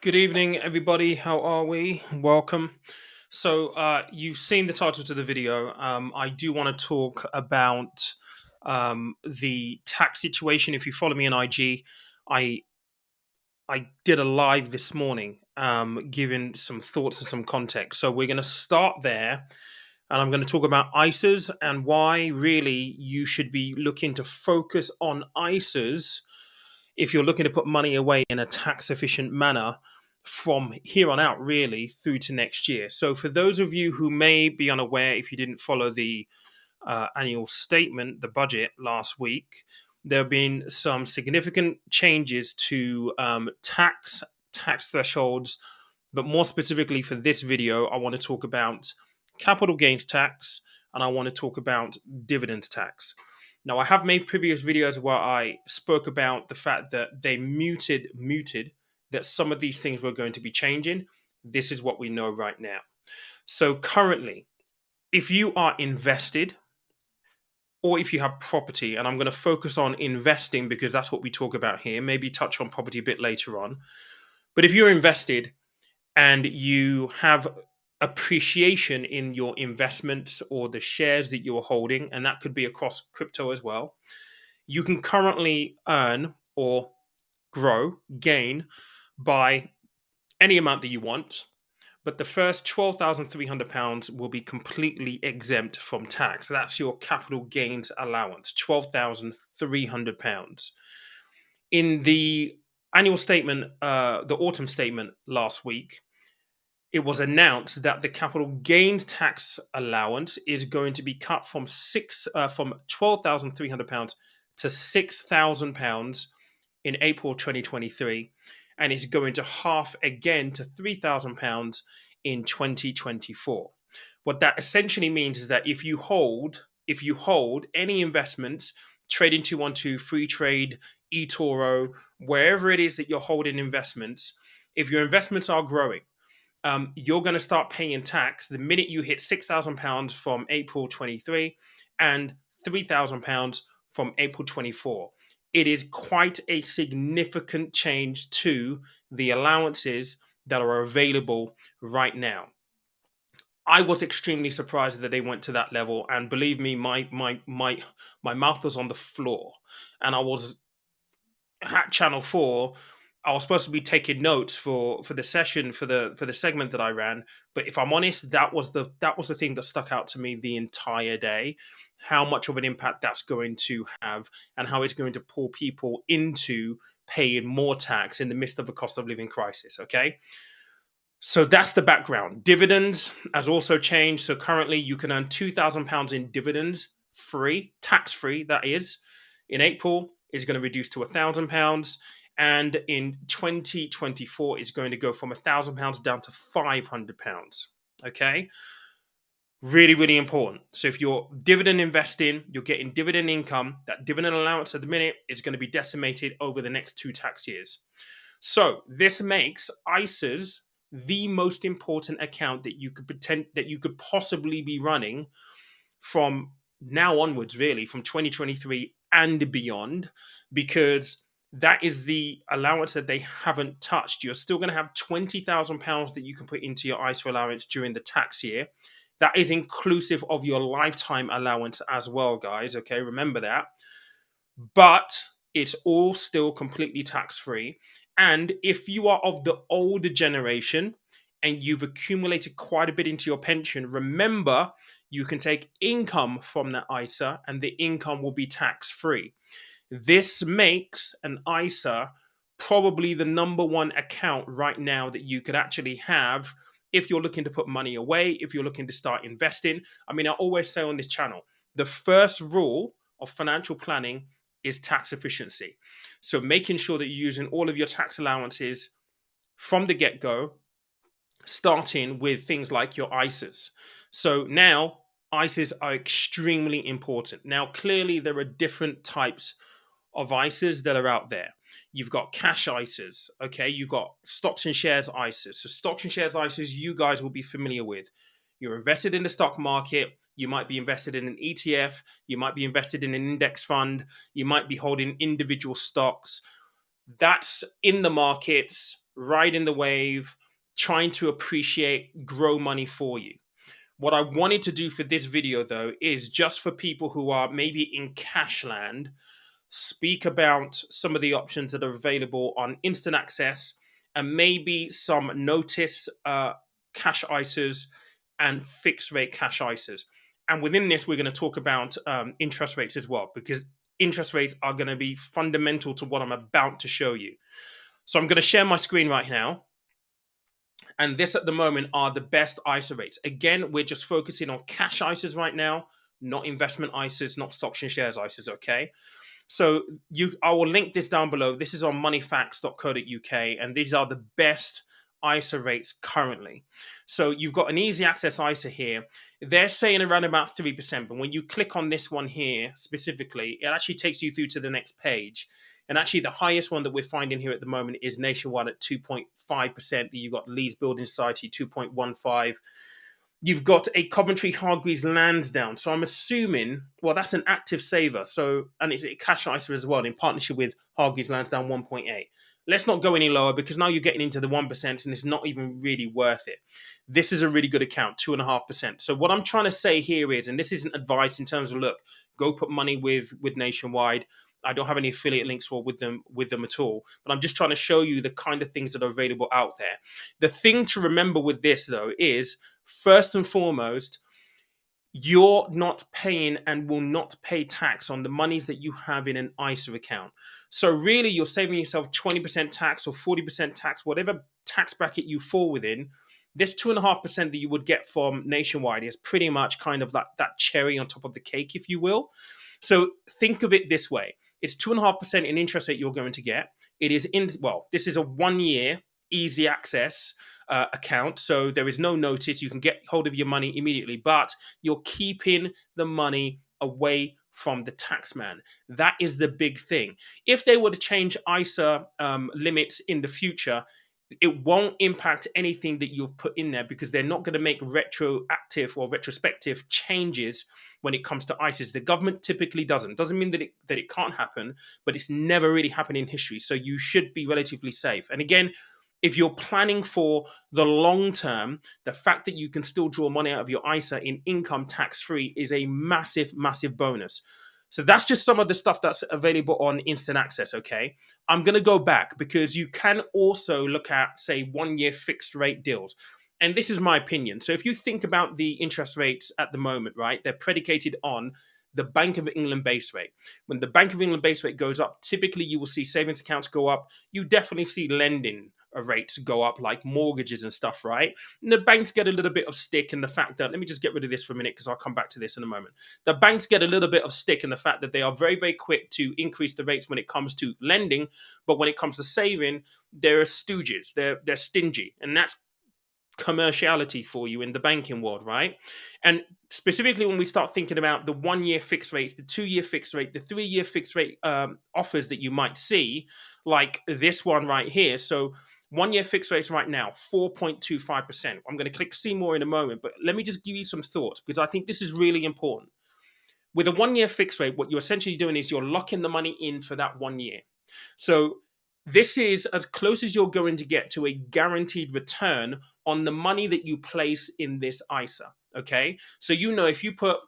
Good evening, everybody. How are we? Welcome. You've seen the title to the video. I do want to talk about the tax situation. If you follow me on IG, I I did a live this morning, giving some thoughts and some context. So we're going to start there, and I'm going to talk about ISAs and why really you should be looking to focus on ISAs if you're looking to put money away in a tax efficient manner from here on out, really through to next year. So, for those of you who may be unaware, if you didn't follow the annual statement, the budget last week, there have been some significant changes to tax thresholds. But more specifically for this video, I want to talk about capital gains tax and I want to talk about dividend tax. Now, I have made previous videos where I spoke about the fact that they muted that some of these things were going to be changing. This is what we know right now. So currently, if you are invested or if you have property, and I'm going to focus on investing because that's what we talk about here, maybe touch on property a bit later on. But if you're invested and you have appreciation in your investments or the shares that you're holding, and that could be across crypto as well, you can currently earn or gain by any amount that you want. But the first £12,300 will be completely exempt from tax. That's your capital gains allowance, £12,300. In the annual statement, the autumn statement last week, it was announced that the capital gains tax allowance is going to be cut from £12,300 to £6,000 in April 2023, and it's going to half again to £3,000 in 2024. What that essentially means is that if you hold any investments, Trading 212, Free Trade, eToro, wherever it is that you're holding investments, if your investments are growing, you're going to start paying tax the minute you hit £6,000 from April 23 and £3,000 from April 24. It is quite a significant change to the allowances that are available right now. I was extremely surprised that they went to that level, and believe me, my mouth was on the floor, and I was at Channel 4. I was supposed to be taking notes for the session for the segment that I ran, but if I'm honest, that was the thing that stuck out to me the entire day. How much of an impact that's going to have, and how it's going to pull people into paying more tax in the midst of a cost of living crisis. Okay, so that's the background. Dividends has also changed. So currently, you can earn £2,000 in dividends free, tax free. That is, in April, is going to reduce to £1,000. And in 2024, it's going to go from £1,000 down to £500. Okay. Really, really important. So if you're dividend investing, you're getting dividend income. That dividend allowance at the minute is going to be decimated over the next 2 tax years. So this makes ISAs the most important account that you could possibly be running from now onwards, really, from 2023 and beyond, because that is the allowance that they haven't touched. You're still going to have £20,000 that you can put into your ISA allowance during the tax year. That is inclusive of your lifetime allowance as well, guys. Okay, remember that. But it's all still completely tax-free. And if you are of the older generation and you've accumulated quite a bit into your pension, remember you can take income from that ISA and the income will be tax-free. This makes an ISA probably the number one account right now that you could actually have if you're looking to put money away, if you're looking to start investing. I mean, I always say on this channel, the first rule of financial planning is tax efficiency. So making sure that you're using all of your tax allowances from the get-go, starting with things like your ISAs. So now ISAs are extremely important. Now, clearly there are different types of ISAs that are out there. You've got cash ISAs, okay? You've got stocks and shares ISAs. So stocks and shares ISAs, you guys will be familiar with. You're invested in the stock market. You might be invested in an ETF. You might be invested in an index fund. You might be holding individual stocks. That's in the markets riding the wave, trying to appreciate, grow money for you. What I wanted to do for this video, though, is just for people who are maybe in cash land, speak about some of the options that are available on instant access and maybe some notice cash ISAs and fixed rate cash ISAs. And within this, we're going to talk about interest rates as well, because interest rates are going to be fundamental to what I'm about to show you. So I'm going to share my screen right now. And this at the moment are the best ISA rates. Again, we're just focusing on cash ISAs right now, not investment ISAs, not stocks and shares ISAs, okay? So I will link this down below. This is on moneyfacts.co.uk, and these are the best ISA rates currently. So you've got an easy access ISA here. They're saying around about 3%, but when you click on this one here specifically, it actually takes you through to the next page. And actually, the highest one that we're finding here at the moment is Nationwide at 2.5%. You've got Leeds Building Society 2.15. You've got a Coventry Hargreaves Lansdowne. So I'm assuming, well, that's an active saver. So, and it's a cash ISA as well in partnership with Hargreaves Lansdowne 1.8. Let's not go any lower because now you're getting into the 1% and it's not even really worth it. This is a really good account, 2.5%. So what I'm trying to say here is, and this isn't advice in terms of, look, go put money with Nationwide. I don't have any affiliate links or with them at all, but I'm just trying to show you the kind of things that are available out there. The thing to remember with this, though, is first and foremost, you're not paying and will not pay tax on the monies that you have in an ISA account. So really, you're saving yourself 20% tax or 40% tax, whatever tax bracket you fall within. This 2.5% that you would get from Nationwide is pretty much kind of like that cherry on top of the cake, if you will. So think of it this way. It's 2.5% in interest rate you're going to get. It is this is a 1 year easy access account. So there is no notice. You can get hold of your money immediately, but you're keeping the money away from the tax man. That is the big thing. If they were to change ISA limits in the future, it won't impact anything that you've put in there because they're not going to make retroactive or retrospective changes when it comes to ISIS. The government typically doesn't. Doesn't mean that it can't happen, but it's never really happened in history. So you should be relatively safe. And again, if you're planning for the long term, the fact that you can still draw money out of your ISA in income tax-free is a massive, massive bonus. So that's just some of the stuff that's available on instant access, okay? I'm going to go back because you can also look at, say, 1 year fixed rate deals. And this is my opinion. So if you think about the interest rates at the moment, right, they're predicated on the Bank of England base rate. When the Bank of England base rate goes up, typically you will see savings accounts go up. You definitely see lending rates go up, like mortgages and stuff, right? And the banks get a little bit of stick in the fact that, let me just get rid of this for a minute because I'll come back to this in a moment. The banks get a little bit of stick in the fact that they are very, very quick to increase the rates when it comes to lending, but when it comes to saving, they're stooges, they're stingy, and that's commerciality for you in the banking world, right? And specifically when we start thinking about the 1 year fixed rates, the 2 year fixed rate, the 3 year fixed rate offers that you might see, like this one right here. So 1 year fixed rates right now, 4.25%. I'm going to click see more in a moment, but let me just give you some thoughts because I think this is really important. With a 1 year fixed rate, what you're essentially doing is you're locking the money in for that 1 year. So this is as close as you're going to get to a guaranteed return on the money that you place in this ISA. Okay. So, if you put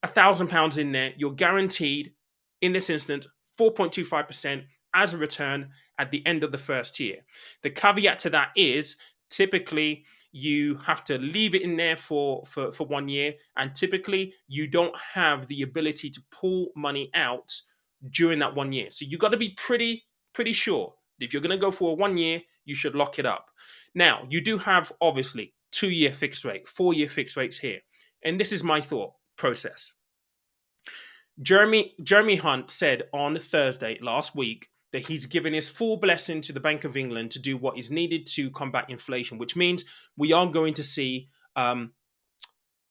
£1,000 in there, you're guaranteed in this instance 4.25% as a return at the end of the first year. The caveat to that is typically you have to leave it in there for 1 year, and typically you don't have the ability to pull money out during that 1 year. So you got to be pretty sure that if you're going to go for a 1 year, you should lock it up. Now, you do have obviously 2 year fixed rate, 4 year fixed rates here. And this is my thought process. Jeremy Hunt said on Thursday last week that he's given his full blessing to the Bank of England to do what is needed to combat inflation, which means we are going to see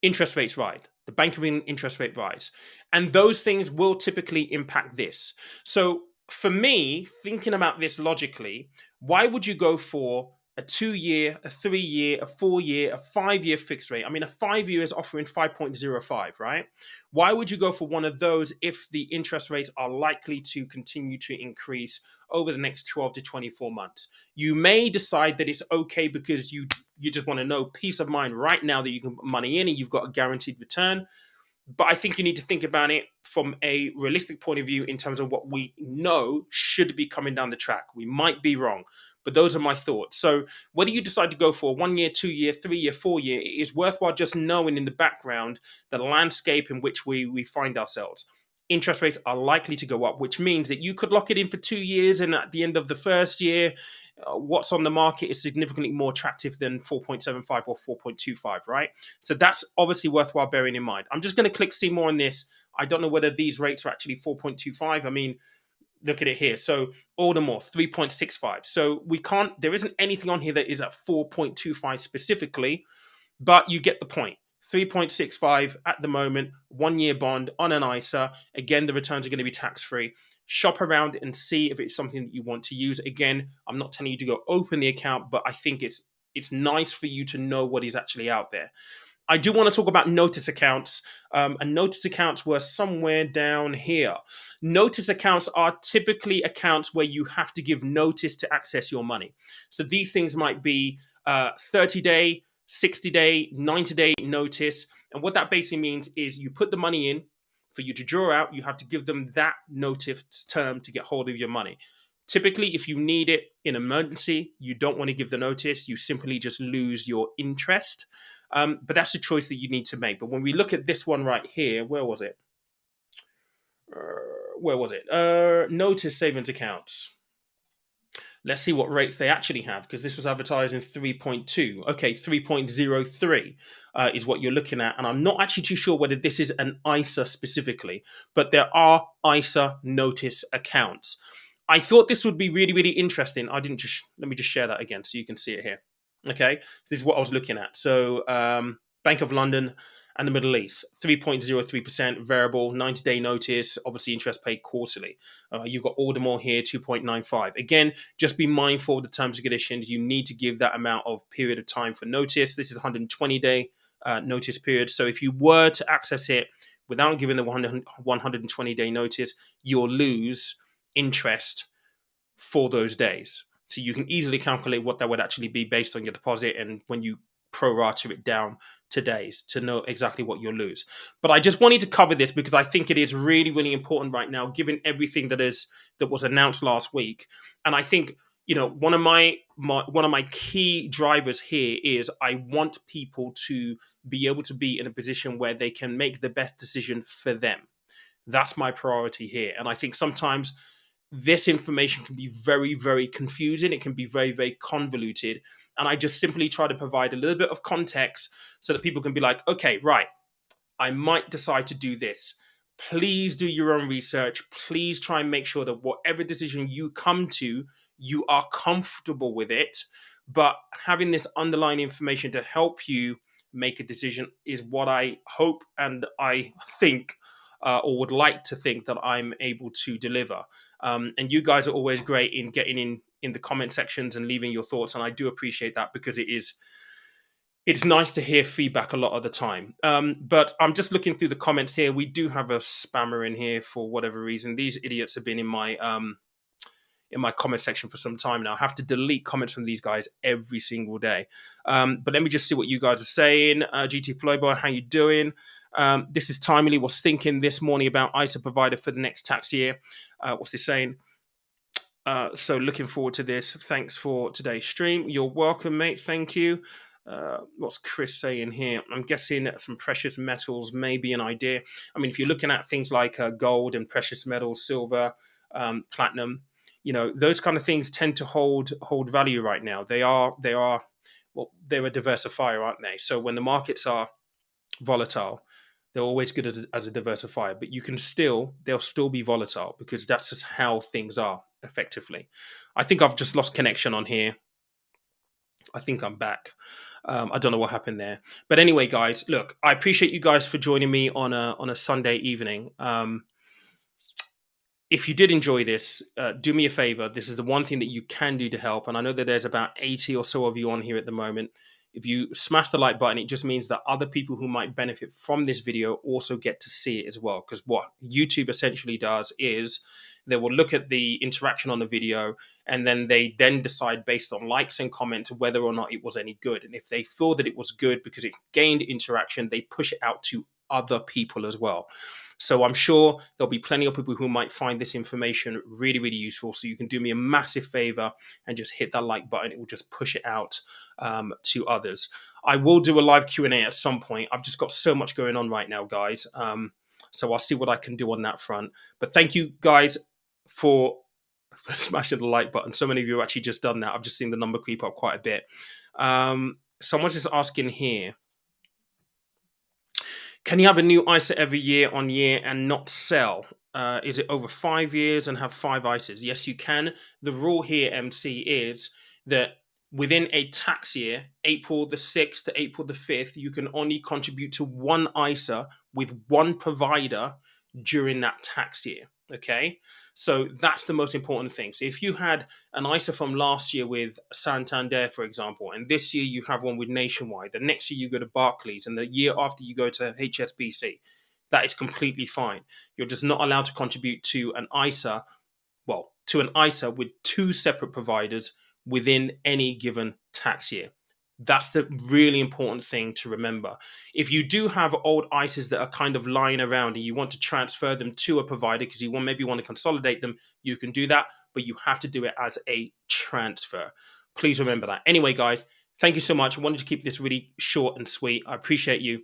interest rates rise, the Bank of England interest rate rise. And those things will typically impact this. So for me, thinking about this logically, why would you go for a 2 year, a 3 year, a 4 year, a 5 year fixed rate. I mean, a 5 year is offering 5.05, right? Why would you go for one of those if the interest rates are likely to continue to increase over the next 12 to 24 months? You may decide that it's okay because you just want to know peace of mind right now that you can put money in and you've got a guaranteed return. But I think you need to think about it from a realistic point of view in terms of what we know should be coming down the track. We might be wrong, but those are my thoughts. So whether you decide to go for 1 year, 2 year, 3 year, 4 year, it is worthwhile just knowing in the background the landscape in which we find ourselves. Interest rates are likely to go up, which means that you could lock it in for 2 years, and at the end of the first year, what's on the market is significantly more attractive than 4.75 or 4.25, right? So that's obviously worthwhile bearing in mind. I'm just going to click see more on this. I don't know whether these rates are actually 4.25. I mean, look at it here. So Aldermore, 3.65. So there isn't anything on here that is at 4.25 specifically, but you get the point. 3.65 at the moment, 1 year bond on an ISA. Again, the returns are going to be tax free. Shop around and see if it's something that you want to use. Again, I'm not telling you to go open the account, but I think it's nice for you to know what is actually out there. I do want to talk about notice accounts, and notice accounts were somewhere down here. Notice accounts are typically accounts where you have to give notice to access your money. So these things might be 30-day, 60-day, 90-day notice. And what that basically means is you put the money in. For you to draw out, you have to give them that notice term to get hold of your money. Typically, if you need it in emergency, you don't want to give the notice. You simply just lose your interest. But that's a choice that you need to make. But when we look at this one right here, where was it? Notice savings accounts. Let's see what rates they actually have, because this was advertised in 3.2. Okay, 3.03 is what you're looking at. And I'm not actually too sure whether this is an ISA specifically, but there are ISA notice accounts. I thought this would be really, really interesting. Let me just share that again so you can see it here. Okay, so this is what I was looking at. So Bank of London and the Middle East, 3.03% variable, 90-day notice, obviously interest paid quarterly. You've got Aldermore here, 2.95. Again, just be mindful of the terms and conditions. You need to give that amount of period of time for notice. This is 120-day notice period. So if you were to access it without giving the 120-day notice, you'll lose interest for those days. So you can easily calculate what that would actually be based on your deposit, and when you prorata it down to days to know exactly what you'll lose. But I just wanted to cover this because I think it is really, really important right now, given everything that was announced last week. And I think, one of my key drivers here is I want people to be able to be in a position where they can make the best decision for them. That's my priority here. And I think sometimes this information can be very, very confusing. It can be very, very convoluted. And I just simply try to provide a little bit of context so that people can be like, okay, right, I might decide to do this. Please do your own research. Please try and make sure that whatever decision you come to, you are comfortable with it. But having this underlying information to help you make a decision is what I hope and I think or would like to think that I'm able to deliver. And you guys are always great in getting in the comment sections and leaving your thoughts. And I do appreciate that because it's nice to hear feedback a lot of the time. But I'm just looking through the comments here. We do have a spammer in here for whatever reason. These idiots have been in my comment section for some time now. I have to delete comments from these guys every single day. But let me just see what you guys are saying. GT Playboy, how you doing? This is timely. Was thinking this morning about ISA provider for the next tax year. What's this saying? So looking forward to this. Thanks for today's stream. You're welcome, mate. Thank you. What's Chris saying here? I'm guessing some precious metals may be an idea. I mean, if you're looking at things like gold and precious metals, silver, platinum, those kind of things tend to hold value right now. They're a diversifier, aren't they? So when the markets are volatile, they're always good as a diversifier, but they'll still be volatile because that's just how things are effectively. I think I've just lost connection on here. I think I'm back. I don't know what happened there. But anyway, guys, look, I appreciate you guys for joining me on a Sunday evening. if you did enjoy this, do me a favor. This is the one thing that you can do to help. And I know that there's about 80 or so of you on here at the moment. If you smash the like button, it just means that other people who might benefit from this video also get to see it as well. Because what YouTube essentially does is they will look at the interaction on the video, and then they then decide based on likes and comments whether or not it was any good. And if they feel that it was good because it gained interaction, they push it out to other people as well. So I'm sure there'll be plenty of people who might find this information really, really useful. So you can do me a massive favor and just hit that like button. It will just push it out to others. I will do a live Q&A at some point. I've just got so much going on right now, guys. So I'll see what I can do on that front. But thank you, guys, for smashing the like button. So many of you have actually just done that. I've just seen the number creep up quite a bit. Someone's just asking here, can you have a new ISA every year on year and not sell? Is it over 5 years and have 5 ISAs? Yes, you can. The rule here, MC, is that within a tax year, April the 6th to April the 5th, you can only contribute to one ISA with one provider during that tax year. Okay, so that's the most important thing. So if you had an ISA from last year with Santander, for example, and this year you have one with Nationwide, the next year you go to Barclays, and the year after you go to HSBC, that is completely fine. You're just not allowed to contribute to an ISA, to an ISA with 2 separate providers within any given tax year. That's the really important thing to remember. If you do have old ISAs that are kind of lying around and you want to transfer them to a provider because you maybe want to consolidate them, you can do that, but you have to do it as a transfer. Please remember that. Anyway, guys, thank you so much. I wanted to keep this really short and sweet. I appreciate you.